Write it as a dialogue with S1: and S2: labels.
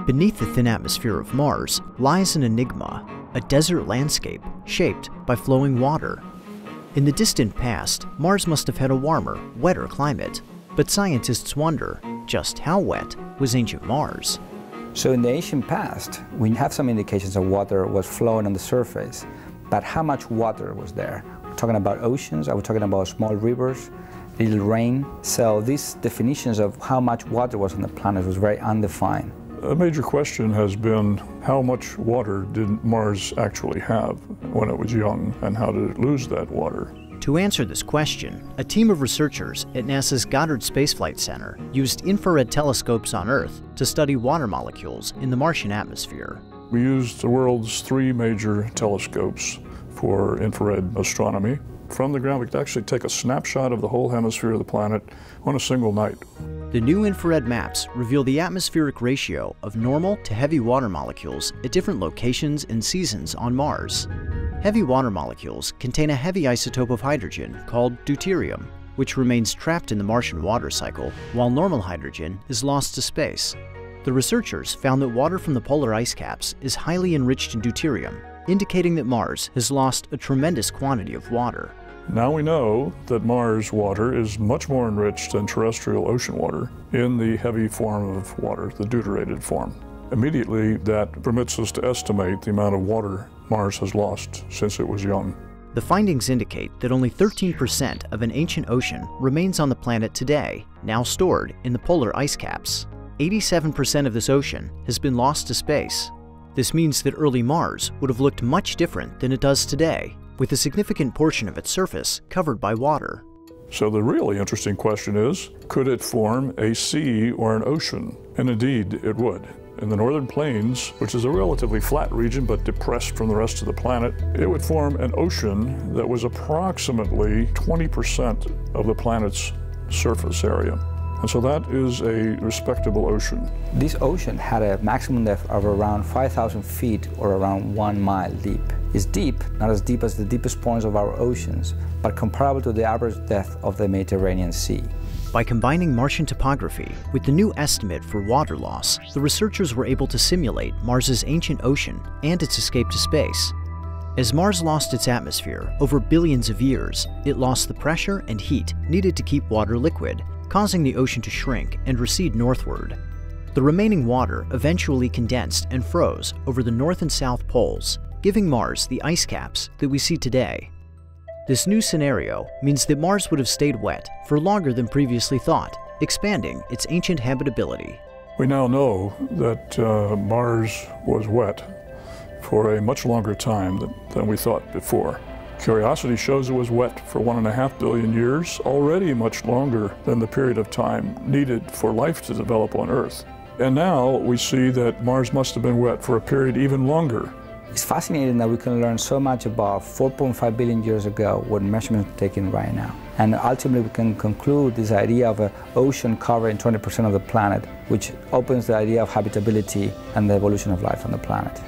S1: Beneath the thin atmosphere of Mars lies an enigma, a desert landscape shaped by flowing water. In the distant past, Mars must have had a warmer, wetter climate, but scientists wonder just how wet was ancient Mars?
S2: So in the ancient past, we have some indications that water was flowing on the surface, but how much water was there? We're talking about oceans, are we talking about small rivers, little rain? So these definitions of how much water was on the planet was very undefined.
S3: A major question has been how much water did Mars actually have when it was young, and how did it lose that water?
S1: To answer this question, a team of researchers at NASA's Goddard Space Flight Center used infrared telescopes on Earth to study water molecules in the Martian atmosphere.
S3: We used the world's 3 major telescopes for infrared astronomy. From the ground, we could actually take a snapshot of the whole hemisphere of the planet on a single night.
S1: The new infrared maps reveal the atmospheric ratio of normal to heavy water molecules at different locations and seasons on Mars. Heavy water molecules contain a heavy isotope of hydrogen called deuterium, which remains trapped in the Martian water cycle while normal hydrogen is lost to space. The researchers found that water from the polar ice caps is highly enriched in deuterium, indicating that Mars has lost a tremendous quantity of water.
S3: Now we know that Mars water is much more enriched than terrestrial ocean water in the heavy form of water, the deuterated form. Immediately, that permits us to estimate the amount of water Mars has lost since it was young.
S1: The findings indicate that only 13% of an ancient ocean remains on the planet today, now stored in the polar ice caps. 87% of this ocean has been lost to space. This means that early Mars would have looked much different than it does today, with a significant portion of its surface covered by water.
S3: So the really interesting question is, could it form a sea or an ocean? And indeed, it would. In the northern plains, which is a relatively flat region but depressed from the rest of the planet, it would form an ocean that was approximately 20% of the planet's surface area. And so that is a respectable ocean.
S2: This ocean had a maximum depth of around 5,000 feet or around 1 mile deep. It's deep, not as deep as the deepest points of our oceans, but comparable to the average depth of the Mediterranean Sea.
S1: By combining Martian topography with the new estimate for water loss, the researchers were able to simulate Mars's ancient ocean and its escape to space. As Mars lost its atmosphere over billions of years, it lost the pressure and heat needed to keep water liquid, causing the ocean to shrink and recede northward. The remaining water eventually condensed and froze over the north and south poles, giving Mars the ice caps that we see today. This new scenario means that Mars would have stayed wet for longer than previously thought, expanding its ancient habitability.
S3: We now know that Mars was wet for a much longer time than we thought before. Curiosity shows it was wet for 1.5 billion years, already much longer than the period of time needed for life to develop on Earth. And now we see that Mars must have been wet for a period even longer.
S2: It's fascinating that we can learn so much about 4.5 billion years ago what measurements are taken right now. And ultimately we can conclude this idea of an ocean covering 20% of the planet, which opens the idea of habitability and the evolution of life on the planet.